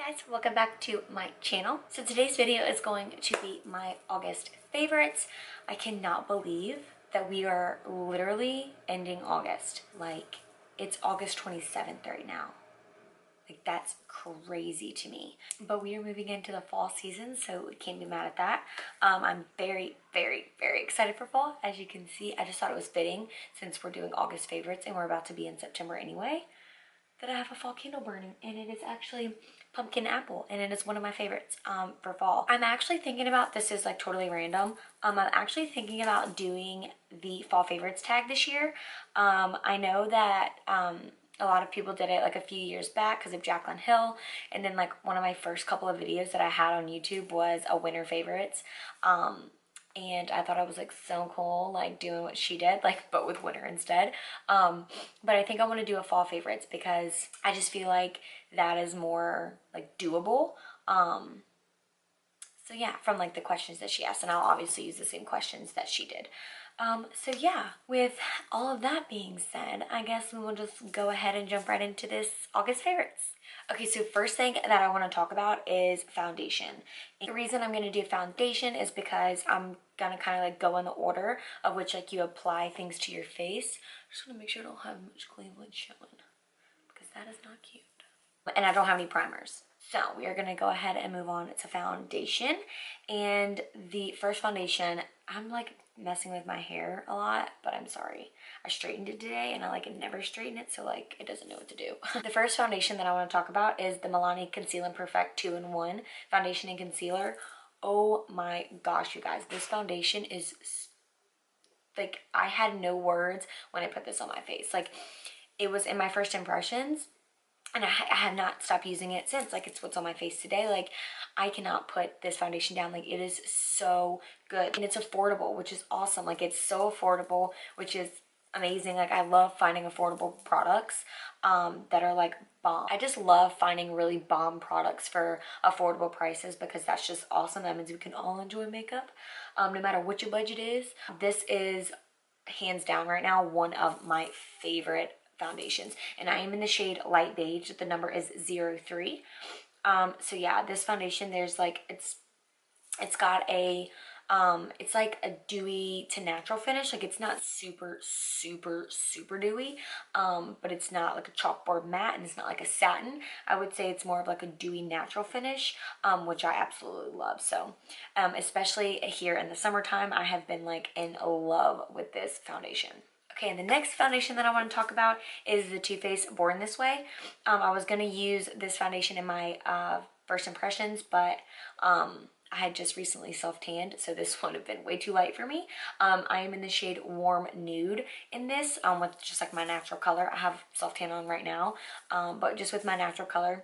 Hi guys, welcome back to my channel. So today's video is going to be my August favorites. I cannot believe that we are literally ending August. Like, it's August 27th right now. Like, that's crazy to me. But we are moving into the fall season, so we can't be mad at that. I'm very, very, very excited for fall. As you can see, I just thought it was fitting since we're doing August favorites and we're about to be in September anyway, that I have a fall candle burning, and it is actually pumpkin apple, and it is one of my favorites for fall. I'm actually thinking about, this is like totally random, I'm actually thinking about doing the fall favorites tag this year. I know that a lot of people did it like a few years back because of Jaclyn Hill, and then like one of my first couple of videos that I had on YouTube was a winter favorites. And I thought I was like so cool, like doing what she did, like but with winter instead. But I think I want to do a fall favorites because I just feel like that is more like doable. So yeah, from like the questions that she asked, and I'll obviously use the same questions that she did. So yeah, with all of that being said, I guess we will just go ahead and jump right into this August favorites. Okay, so first thing that I want to talk about is foundation. And the reason I'm going to do foundation is because I'm going to kind of like go in the order of which like you apply things to your face. I just want to make sure I don't have much Cleveland showing because that is not cute. And I don't have any primers. So we are going to go ahead and move on to foundation. And the first foundation, I'm like messing with my hair a lot, but I'm sorry. I straightened it today and I like never straighten it, so like it doesn't know what to do. The first foundation that I want to talk about is the Milani Conceal and Perfect 2-in-1 foundation and concealer. Oh my gosh, you guys, this foundation is like, I had no words when I put this on my face. Like, it was in my first impressions, and I have not stopped using it since. Like, it's what's on my face today. Like, I cannot put this foundation down. Like, it is so good. And it's affordable, which is awesome. Like, it's so affordable, which is amazing. Like, I love finding affordable products that are like bomb. I just love finding really bomb products for affordable prices because that's just awesome. That means we can all enjoy makeup no matter what your budget is. This is hands down right now one of my favorite foundations, and I am in the shade light beige. The number is 03. So yeah, this foundation, there's like, it's got a it's like a dewy to natural finish. Like, it's not super dewy, but it's not like a chalkboard matte, and it's not like a satin. I would say it's more of like a dewy natural finish, which I absolutely love. So especially here in the summertime, I have been like in love with this foundation. Okay, and the next foundation that I want to talk about is the Too Faced Born This Way. I was going to use this foundation in my first impressions, but I had just recently self-tanned, so this would have been way too light for me. I am in the shade Warm Nude in this, with just like my natural color. I have self-tan on right now, but just with my natural color,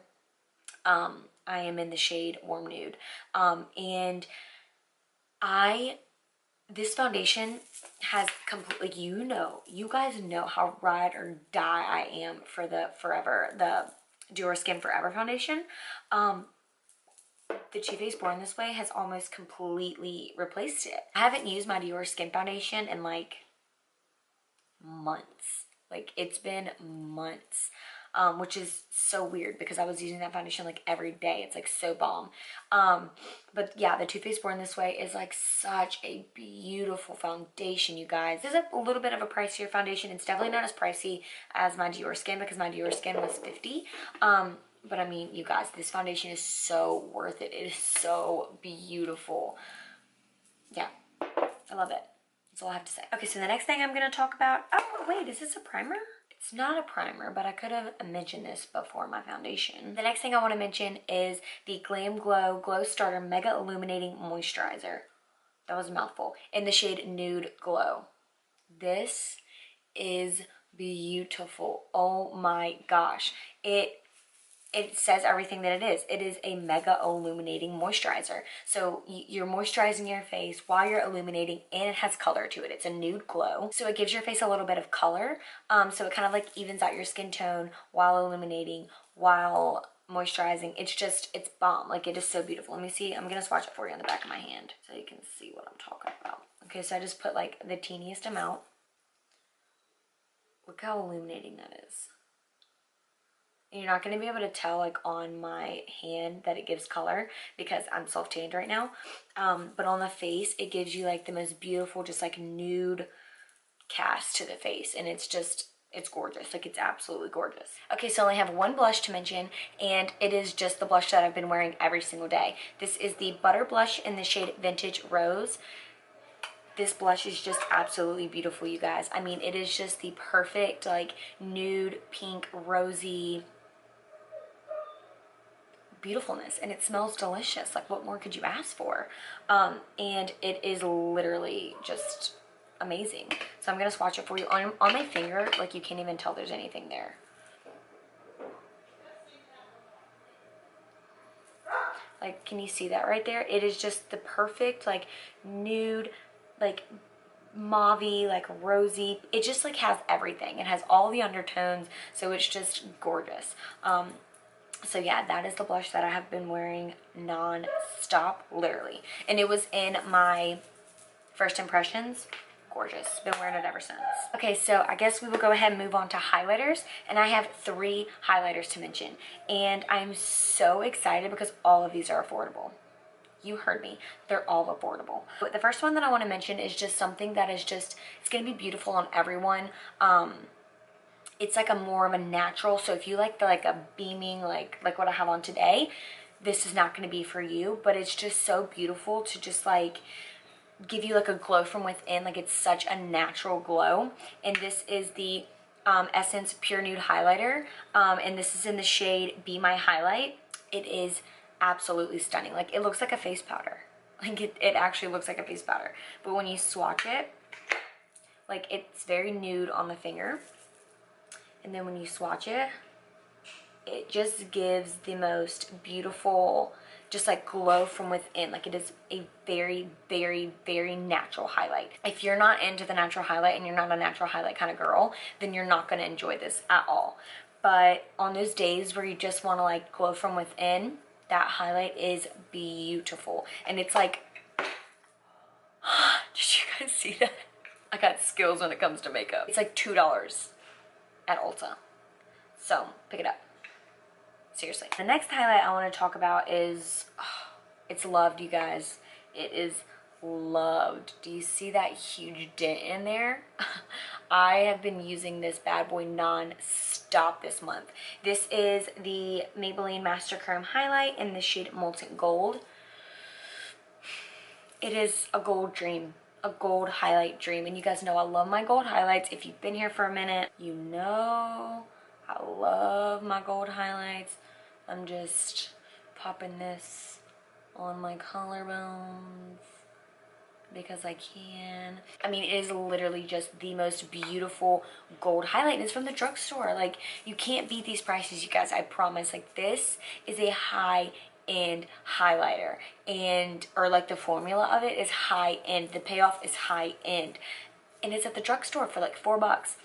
I am in the shade Warm Nude. And this foundation has completely, you guys know how ride or die I am for the Dior Skin Forever foundation. The Too Faced Born This Way has almost completely replaced it. I haven't used my Dior Skin foundation in like months. Like, it's been months, which is so weird because I was using that foundation like every day. It's like so bomb. But yeah, the Too Faced Born This Way is like such a beautiful foundation, you guys. This is a little bit of a pricier foundation. It's definitely not as pricey as my Dior Skin because my Dior Skin was $50. But I mean, you guys, this foundation is so worth it. It is so beautiful. Yeah, I love it. That's all I have to say. Okay, so the next thing I'm going to talk about... Oh, wait, is this a primer? It's not a primer, but I could have mentioned this before my foundation. The next thing I want to mention is the Glam Glow Glow Starter Mega Illuminating Moisturizer. That was a mouthful. In the shade Nude Glow. This is beautiful. Oh my gosh. It says everything that it is. It is a mega illuminating moisturizer. So you're moisturizing your face while you're illuminating, and it has color to it. It's a nude glow. So it gives your face a little bit of color. So it kind of like evens out your skin tone while illuminating, while moisturizing. It's bomb. Like, it is so beautiful. Let me see. I'm going to swatch it for you on the back of my hand so you can see what I'm talking about. Okay, so I just put like the teeniest amount. Look how illuminating that is. And you're not going to be able to tell like on my hand that it gives color because I'm self-tanned right now. But on the face, it gives you like the most beautiful, just like nude cast to the face. And it's just, it's gorgeous. Like it's absolutely gorgeous. Okay, so I only have one blush to mention, and it is just the blush that I've been wearing every single day. This is the Butter Blush in the shade Vintage Rose. This blush is just absolutely beautiful, you guys. I mean, it is just the perfect like nude, pink, rosy beautifulness, and it smells delicious. Like what more could you ask for? And it is literally just amazing. So I'm gonna swatch it for you on my finger. Like you can't even tell there's anything there. Like, can you see that right there? It is just the perfect like nude, like mauve-y, like rosy. It just like has everything. It has all the undertones, so it's just gorgeous. So yeah, that is the blush that I have been wearing non-stop, literally. And it was in my first impressions. Gorgeous. Been wearing it ever since. Okay, so I guess we will go ahead and move on to highlighters. And I have 3 highlighters to mention. And I'm so excited because all of these are affordable. You heard me. They're all affordable. But the first one that I want to mention is just something that is just, it's going to be beautiful on everyone. It's like a more of a natural, so if you like the like a beaming like what I have on today, this is not going to be for you. But it's just so beautiful to just like give you like a glow from within. Like it's such a natural glow. And this is the Essence Pure Nude Highlighter, and this is in the shade Be My Highlight. It is absolutely stunning. Like it looks like a face powder. Like it actually looks like a face powder. But when you swatch it, like it's very nude on the finger. And then when you swatch it, it just gives the most beautiful, just like glow from within. Like it is a very, very, very natural highlight. If you're not into the natural highlight and you're not a natural highlight kind of girl, then you're not going to enjoy this at all. But on those days where you just want to like glow from within, that highlight is beautiful. And it's like, did you guys see that? I got skills when it comes to makeup. It's like $2 at Ulta. So pick it up. Seriously. The next highlight I want to talk about is, it's loved, you guys. It is loved. Do you see that huge dent in there? I have been using this bad boy non-stop this month. This is the Maybelline Master Chrome Highlight in the shade Molten Gold. It is a gold dream. A gold highlight dream. And you guys know I love my gold highlights. If you've been here for a minute, you know I love my gold highlights. I'm just popping this on my collarbones because I can. I mean, it is literally just the most beautiful gold highlight. And it's from the drugstore. Like, you can't beat these prices, you guys. I promise. Like, this is a high-end highlighter, and or like the formula of it is high-end. The payoff is high-end, and it's at the drugstore for like $4.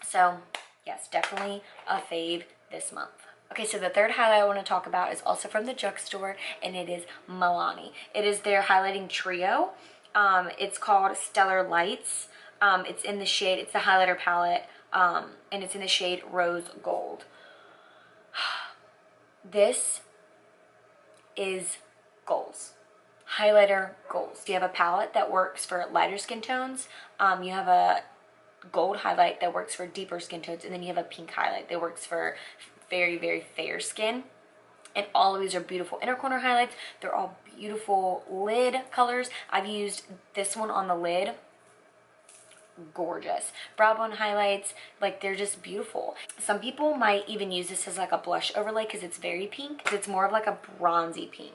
So yes, definitely a fave this month. Okay, so the third highlight I want to talk about is also from the drugstore, and it is Milani. It is their highlighting trio. It's called Stellar Lights. It's in the shade, it's the highlighter palette, and it's in the shade Rose Gold. This is goals. Highlighter goals. You have a palette that works for lighter skin tones. You have a gold highlight that works for deeper skin tones, and then you have a pink highlight that works for very, very fair skin. And all of these are beautiful inner corner highlights. They're all beautiful lid colors. I've used this one on the lid. Gorgeous. Brow bone highlights, like they're just beautiful. Some people might even use this as like a blush overlay because it's very pink. It's more of like a bronzy pink.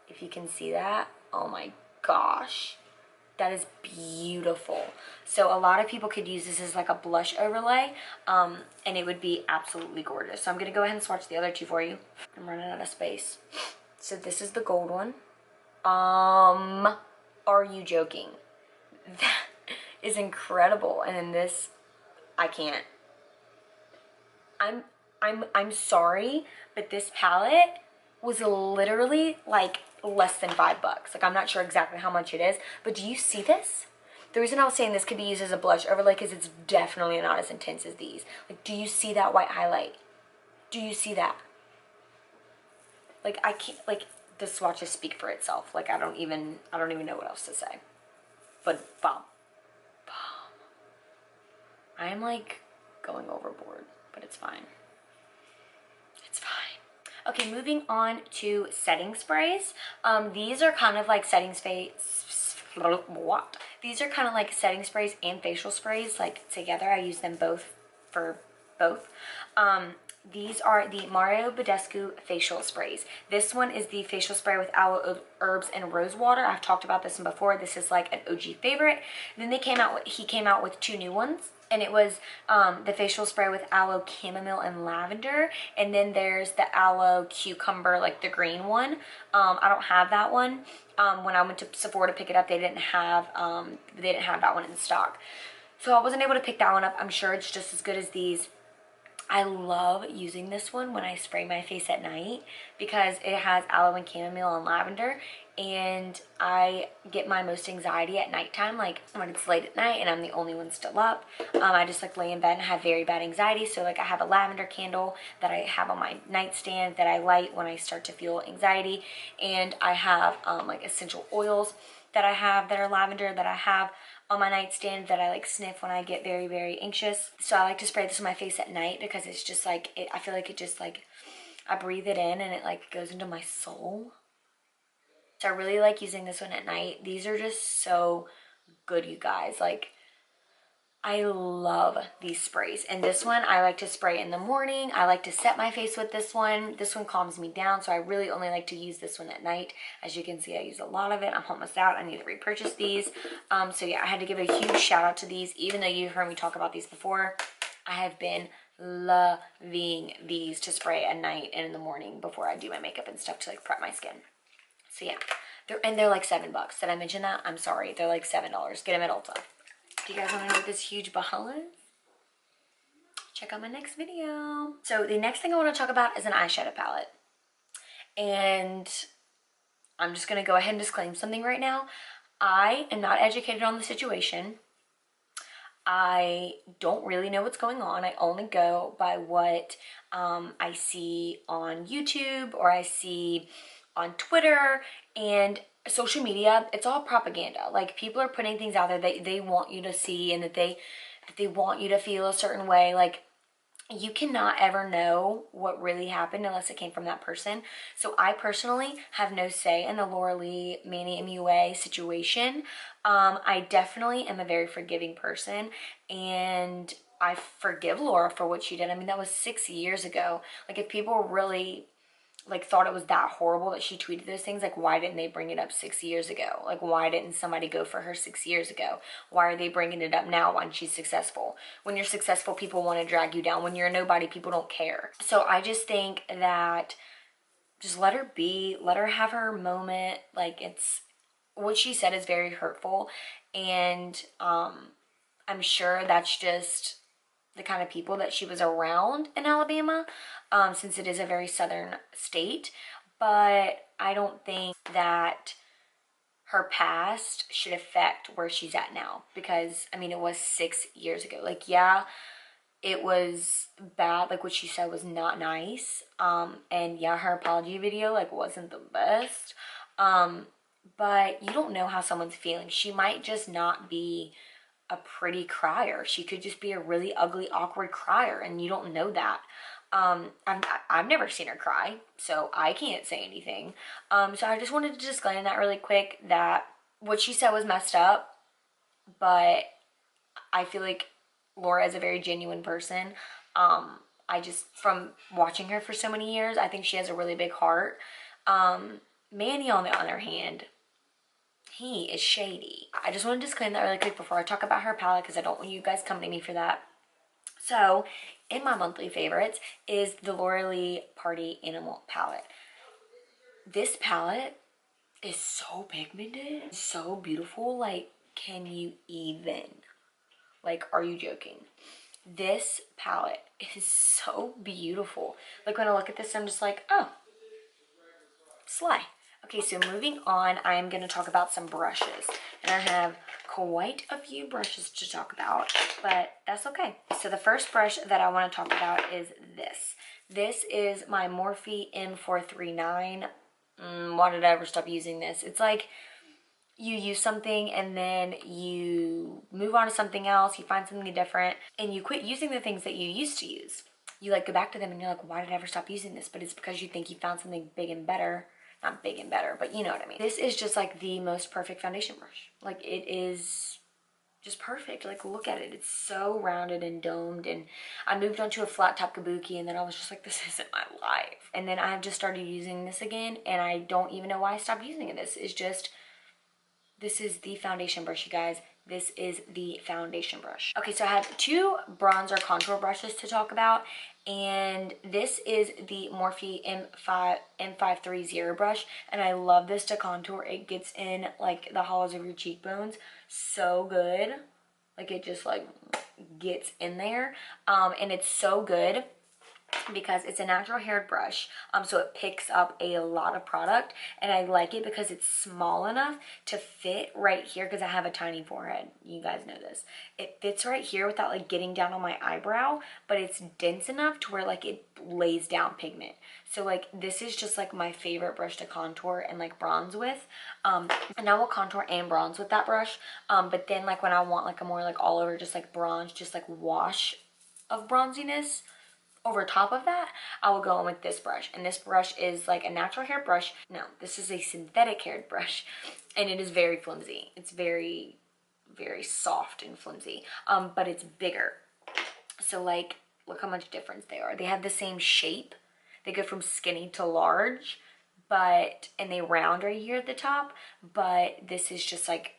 If you can see that, oh my gosh. That is beautiful. So a lot of people could use this as like a blush overlay, and it would be absolutely gorgeous. So I'm gonna go ahead and swatch the other two for you. I'm running out of space. So this is the gold one. Are you joking? That is incredible. And then this, I can't. I'm sorry, but this palette was literally like less than $5. Like, I'm not sure exactly how much it is, but do you see this? The reason I was saying this could be used as a blush overlay because it's definitely not as intense as these. Like, do you see that white highlight? Do you see that? Like, I can't, like, the swatches speak for itself. Like, I don't even know what else to say. But bomb. Bomb. I am like going overboard, but it's fine. It's fine. Okay, moving on to setting sprays. These are kind of like setting sprays. What? These are kind of like setting sprays and facial sprays, like together. I use them both for both. These are the Badescu facial sprays. This one is the facial spray with aloe, herbs, and rosewater. I've talked about this one before. This is like an OG favorite. Then he came out with 2 new ones. And it was the facial spray with aloe, chamomile, and lavender. And then there's the aloe cucumber, like the green one. I don't have that one. When I went to Sephora to pick it up, they didn't have that one in stock. So I wasn't able to pick that one up. I'm sure it's just as good as these. I love using this one when I spray my face at night because it has aloe and chamomile and lavender, and I get my most anxiety at nighttime, like when it's late at night and I'm the only one still up. I just like lay in bed and have very bad anxiety, so like I have a lavender candle that I have on my nightstand that I light when I start to feel anxiety, and I have like essential oils that I have that are lavender that I have on my nightstand that I like sniff when I get very, very anxious. So I like to spray this on my face at night because it's just like, I feel like it just like, I breathe it in and it like goes into my soul. So I really like using this one at night. These are just so good, you guys. Like, I love these sprays. And this one I like to spray in the morning. I like to set my face with this one. This one calms me down, so I really only like to use this one at night. As you can see, I use a lot of it. I'm almost out. I need to repurchase these. So yeah, I had to give a huge shout out to these. Even though you've heard me talk about these before, I have been loving these to spray at night and in the morning before I do my makeup and stuff to like prep my skin. So yeah, they're like $7. Did I mention that? I'm sorry. They're like $7. Get them at Ulta. If you guys want to know what this huge bahaul is, check out my next video. So the next thing I want to talk about is an eyeshadow palette. And I'm just going to go ahead and disclaim something right now. I am not educated on the situation. I don't really know what's going on. I only go by what I see on YouTube or I see on Twitter and social media. It's all propaganda. Like, people are putting things out there that they want you to see and that they want you to feel a certain way. Like, you cannot ever know what really happened unless it came from that person. So I personally have no say in the Lauralie Manny MUA situation. I definitely am a very forgiving person, and I forgive Laura for what she did. I mean, that was 6 years ago. Like, if people really like thought it was that horrible that she tweeted those things, like, why didn't they bring it up 6 years ago? Like, why didn't somebody go for her 6 years ago? Why are they bringing it up now when she's successful? When you're successful, people want to drag you down. When you're a nobody, people don't care. So I just think that just let her be, let her have her moment. Like, it's, what she said is very hurtful, and I'm sure that's just the kind of people that she was around in Alabama, since it is a very southern state. But I don't think that her past should affect where she's at now, because I mean, it was 6 years ago. Like, yeah, it was bad. Like, what she said was not nice. And yeah, her apology video like wasn't the best. But you don't know how someone's feeling. She might just not be a pretty crier. She could just be a really ugly, awkward crier, and you don't know that. I've never seen her cry, so I can't say anything. So I just wanted to disclaim that really quick, that what she said was messed up, but I feel like Laura is a very genuine person. I just, from watching her for so many years, I think she has a really big heart. Manny, on the other hand, he is shady. I just want to disclaim that really quick before I talk about her palette, because I don't want you guys coming to me for that. So, in my monthly favorites is the Lauralie Party Animal palette. This palette is so pigmented, so beautiful. Like, can you even? Like, are you joking? This palette is so beautiful. Like, when I look at this, I'm just like, oh, slay. Okay, so moving on, I am going to talk about some brushes. And I have quite a few brushes to talk about, but that's okay. So the first brush that I want to talk about is this. This is my Morphe M439. Why did I ever stop using this? It's like you use something and then you move on to something else, you find something different, and you quit using the things that you used to use. You like go back to them and you're like, why did I ever stop using this? But it's because you think you found something big and better. Not big and better, but you know what I mean. This is just like the most perfect foundation brush. Like, it is just perfect. Like, look at it. It's so rounded and domed. And I moved on to a flat top kabuki, and then I was just like, this isn't my life. And then I've just started using this again, and I don't even know why I stopped using it. This is the foundation brush, you guys. This is the foundation brush. Okay, so I have two bronzer contour brushes to talk about, and this is the Morphe M530 brush, and I love this to contour. It gets in like the hollows of your cheekbones so good. Like, it just like gets in there, and it's so good because it's a natural haired brush, so it picks up a lot of product, and I like it because it's small enough to fit right here, because I have a tiny forehead. You guys know this. It fits right here without like getting down on my eyebrow, but it's dense enough to where like it lays down pigment. So like, this is just like my favorite brush to contour and like bronze with, and I will contour and bronze with that brush, but then like when I want like a more like all over just like bronze, just like wash of bronziness over top of that, I will go in with this brush. And this brush is like a natural hair brush. No, this is a synthetic haired brush, and it is very flimsy. It's very, very soft and flimsy, but it's bigger. So like, look how much difference they are. They have the same shape. They go from skinny to large, and they round right here at the top, but this is just like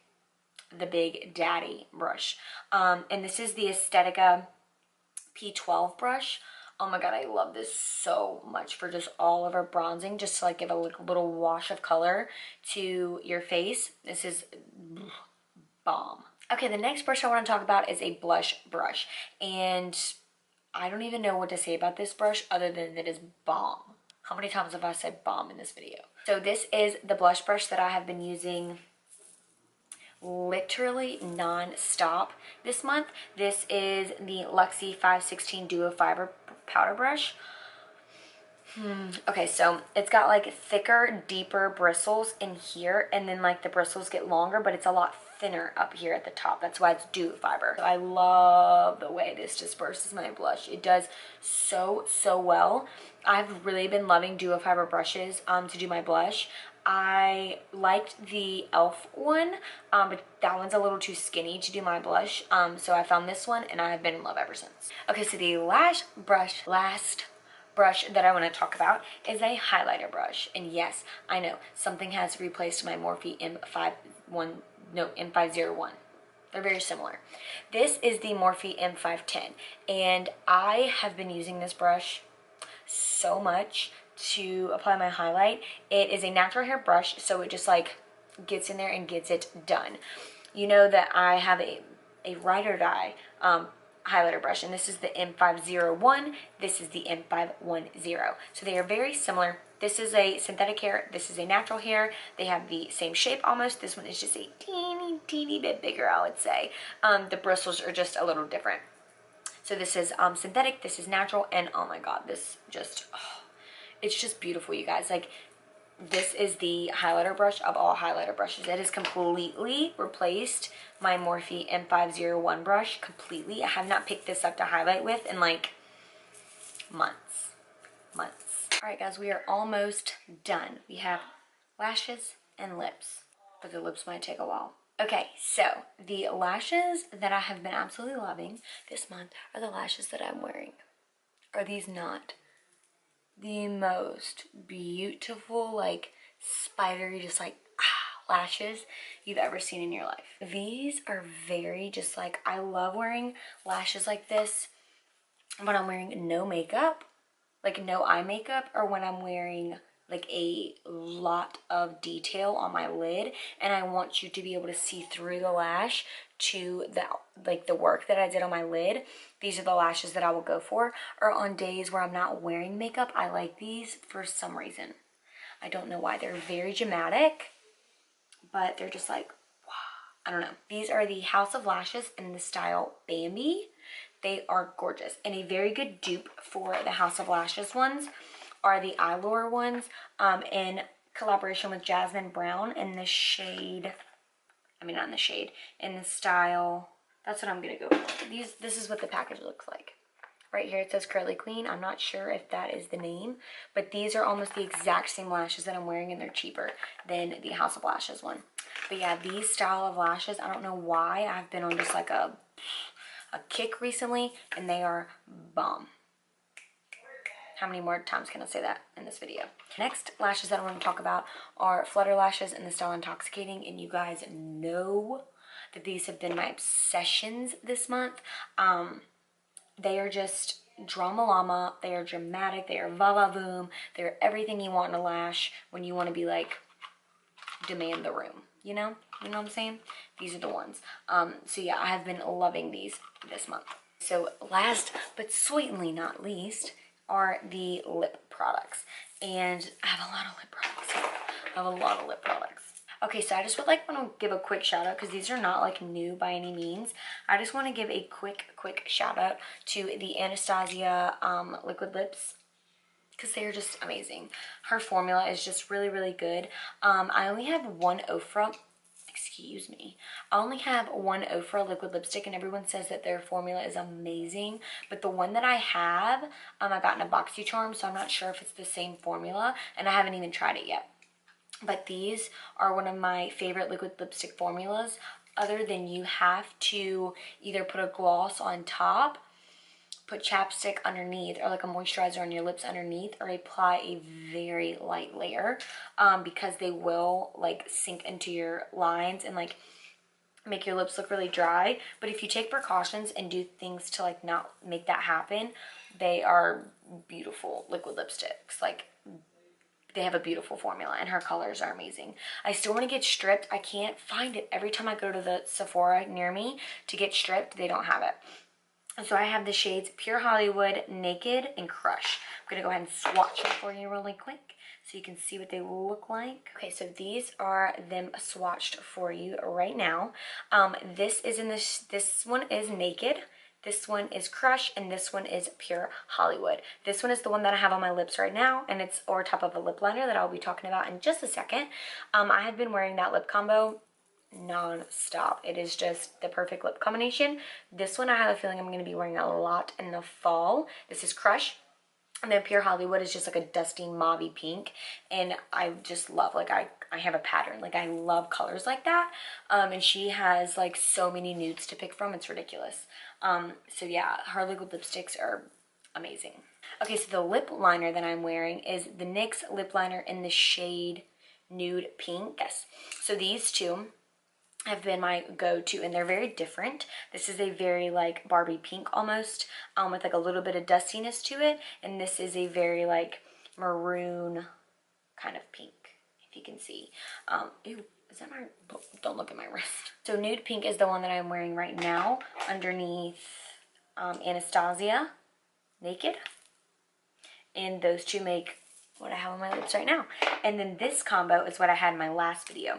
the big daddy brush. And this is the Aesthetica P12 brush. Oh my god, I love this so much for just all over bronzing, just to like give a little wash of color to your face. This is bomb. Okay, the next brush I want to talk about is a blush brush, and I don't even know what to say about this brush other than that it is bomb. How many times have I said bomb in this video? So this is the blush brush that I have been using literally non-stop this month. This is the Lacie 516 Duo Fiber Powder Brush. Okay, so it's got like thicker, deeper bristles in here, and then like the bristles get longer, but it's a lot thinner up here at the top. That's why it's duo fiber. I love the way this disperses my blush. It does so well. I've really been loving duo fiber brushes to do my blush. I liked the e.l.f. one, but that one's a little too skinny to do my blush, so I found this one, and I've been in love ever since. Okay, so the last brush that I want to talk about is a highlighter brush. And yes, I know something has replaced my Morphe M501. They're very similar. This is the Morphe M510, and I have been using this brush so much to apply my highlight. It is a natural hair brush, so it just like gets in there and gets it done. You know that I have a ride or die highlighter brush, and this is the M501. This is the M510. So they are very similar. This is a synthetic hair. This is a natural hair. They have the same shape almost. This one is just a teeny bit bigger, I would say. The bristles are just a little different. So this is synthetic. This is natural, and oh my god, this just it's just beautiful, you guys. Like, this is the highlighter brush of all highlighter brushes. It has completely replaced my Morphe M501 brush completely. I have not picked this up to highlight with in like months. All right, guys, we are almost done. We have lashes and lips, but the lips might take a while. Okay, so the lashes that I have been absolutely loving this month are the lashes that I'm wearing. Are these not the most beautiful, like spidery, just like lashes you've ever seen in your life? These are very just like, I love wearing lashes like this when I'm wearing no makeup, like no eye makeup, or when I'm wearing like a lot of detail on my lid and I want you to be able to see through the lash to the work that I did on my lid. These are the lashes that I will go for. Or on days where I'm not wearing makeup, I like these for some reason. I don't know why. They're very dramatic, but they're just like, wow. I don't know. These are the House of Lashes in the style Bambi. They are gorgeous. And a very good dupe for the House of Lashes ones are the Aloe ones in collaboration with Jasmine Brown in the shade, I mean not in the shade, in the style, that's what I'm going to go for. This is what the package looks like. Right here it says Curly Queen. I'm not sure if that is the name, but these are almost the exact same lashes that I'm wearing, and they're cheaper than the House of Lashes one. But yeah, these style of lashes, I don't know why, I've been on just like a kick recently, and they are bomb. How many more times can I say that in this video? Next lashes that I want to talk about are Flutter Lashes in the style Intoxicating, and you guys know that these have been my obsessions this month. They are just drama llama, they are dramatic, they are va-va-voom, they're everything you want in a lash when you want to be like, demand the room, you know what I'm saying? These are the ones. So yeah, I have been loving these this month. So last but certainly not least are the lip products, and I have a lot of lip products. Okay, so I just would like want to give a quick shout out, because these are not like new by any means. I just want to give a quick shout out to the Anastasia liquid lips, because they're just amazing. Her formula is just really good. I only have one Ofra, excuse me, I only have one Ofra liquid lipstick, and everyone says that their formula is amazing, but the one that I have, I got in a BoxyCharm, so I'm not sure if it's the same formula, and I haven't even tried it yet. But these are one of my favorite liquid lipstick formulas, other than you have to either put a gloss on top, put chapstick underneath, or like a moisturizer on your lips underneath, or apply a very light layer, because they will like sink into your lines and like make your lips look really dry. But if you take precautions and do things to like not make that happen, they are beautiful liquid lipsticks. Like, they have a beautiful formula, and her colors are amazing. I still want to get stripped. I can't find it. Every time I go to the Sephora near me to get stripped, they don't have it. And so I have the shades Pure Hollywood, Naked, and Crush. I'm going to go ahead and swatch them for you really quick so you can see what they look like. Okay, so these are them swatched for you right now. This one is Naked. This one is Crush, and this one is Pure Hollywood. This one is the one that I have on my lips right now, and it's over top of a lip liner that I'll be talking about in just a second. I have been wearing that lip combo non-stop. It is just the perfect lip combination. This one I have a feeling I'm going to be wearing a lot in the fall. This is Crush. And then Pure Hollywood is just like a dusty mauve pink, and I just love, like, I have a pattern, like I love colors like that, and she has like so many nudes to pick from, it's ridiculous. So yeah, her liquid lipsticks are amazing. Okay, so the lip liner that I'm wearing is the NYX lip liner in the shade Nude Pink. Yes, so these two have been my go-to, and they're very different. This is a very like Barbie pink almost, with like a little bit of dustiness to it, and this is a very like maroon kind of pink, if you can see. Ew, is that my, don't look at my wrist. So Nude Pink is the one that I'm wearing right now underneath Anastasia Naked, and those two make what I have on my lips right now. And then this combo is what I had in my last video.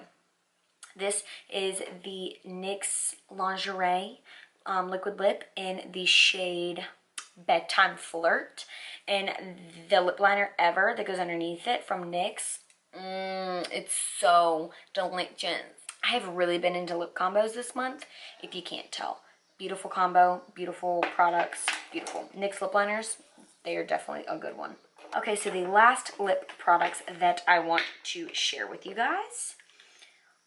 This is the NYX Lingerie liquid lip in the shade Bedtime Flirt, and the lip liner Ever that goes underneath it from NYX. It's so delicious. I have really been into lip combos this month, if you can't tell. Beautiful combo, beautiful products, beautiful. NYX lip liners, they are definitely a good one. Okay, so the last lip products that I want to share with you guys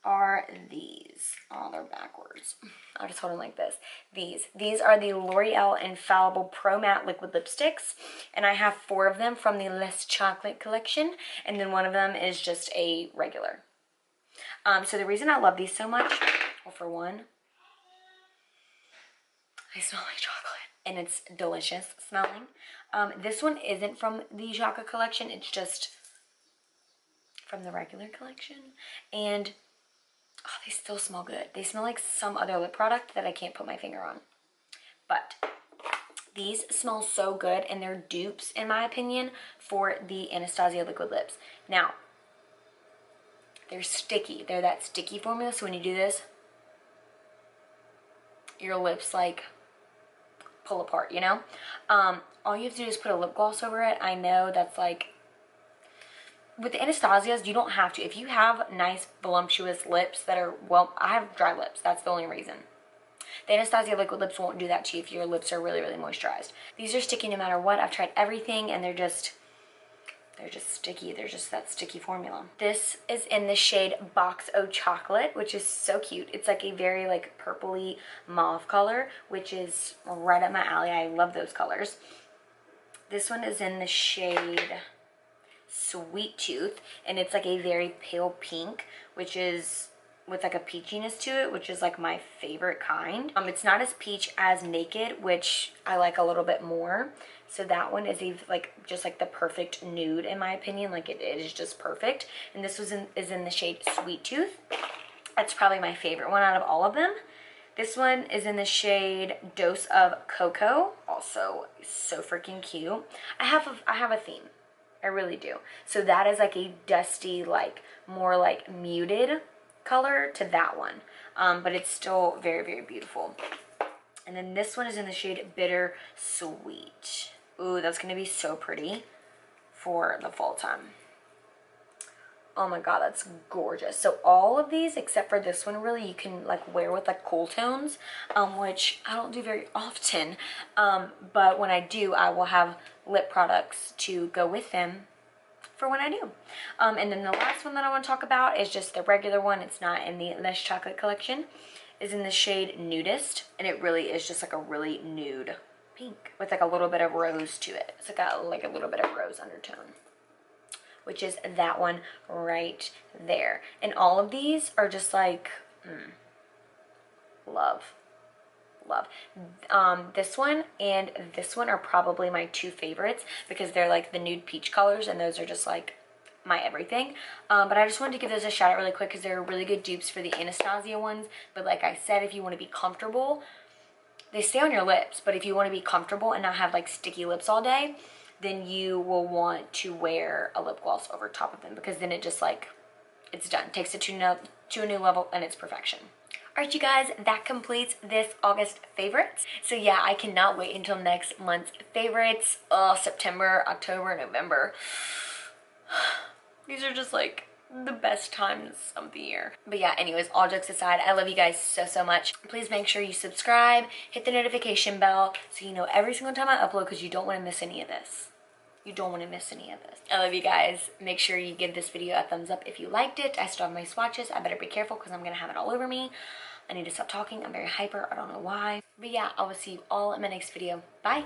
are these. Oh, they're backwards. I'll just hold them like this. These are the L'Oreal Infallible Pro Matte Liquid Lipsticks, and I have 4 of them from the Less Chocolate collection, and then one of them is just a regular. So the reason I love these so much, well, for one, they smell like chocolate, and it's delicious smelling. This one isn't from the Chocolate collection, it's just from the regular collection, and oh, they still smell good. They smell like some other lip product that I can't put my finger on. But these smell so good, and they're dupes, in my opinion, for the Anastasia liquid lips. Now, They're sticky. They're that sticky formula, so when you do this, your lips like pull apart, you know? All you have to do is put a lip gloss over it. I know that's like, with the Anastasias, you don't have to. If you have nice voluptuous lips that are, well, I have dry lips. That's the only reason. The Anastasia liquid lips won't do that to you if your lips are really, really moisturized. These are sticky no matter what. I've tried everything and they're just sticky. They're just that sticky formula. This is in the shade XOXO Chocolate, which is so cute. It's like a very like purpley mauve color, which is right up my alley. I love those colors. This one is in the shade Sweet Tooth, and it's like a very pale pink, which is with like a peachiness to it, which is like my favorite kind. It's not as peach as Naked, which I like a little bit more. So that one is just like the perfect nude in my opinion. Like it is just perfect. And this is in the shade Sweet Tooth. That's probably my favorite one out of all of them. This one is in the shade Dose of Cocoa. Also so freaking cute. I have a theme. I really do. So that is like a dusty, like more like muted color to that one. But it's still very, very beautiful. And then this one is in the shade Bitter Sweet. Ooh, that's going to be so pretty for the fall time. Oh my god, that's gorgeous. So all of these, except for this one, really, you can like wear with like cool tones, which I don't do very often. But when I do, I will have lip products to go with them for when I do. And then the last one that I want to talk about is just the regular one. It's not in the Lush Chocolate collection. Is in the shade Nudist, and it really is just like a really nude pink with like a little bit of rose to it. It's like a little bit of rose undertone, which is that one right there. And all of these are just like love. This one and this one are probably my two favorites because they're like the nude peach colors, and those are just like my everything. But I just wanted to give those a shout out really quick because they're really good dupes for the Anastasia ones. But like I said, if you want to be comfortable, they stay on your lips, but if you want to be comfortable and not have like sticky lips all day, then you will want to wear a lip gloss over top of them, because then it just like, it's done. Takes it to a new level, and it's perfection. Alright you guys, that completes this August favorites. So yeah, I cannot wait until next month's favorites. September, October, November. These are just like the best times of the year. But yeah, anyways, all jokes aside, I love you guys so much. Please make sure you subscribe, hit the notification bell so you know every single time I upload, because you don't want to miss any of this. You don't want to miss any of this. I love you guys. Make sure you give this video a thumbs up if you liked it. I still have my swatches. I better be careful because I'm going to have it all over me. I need to stop talking. I'm very hyper. I don't know why. But yeah, I will see you all in my next video. Bye.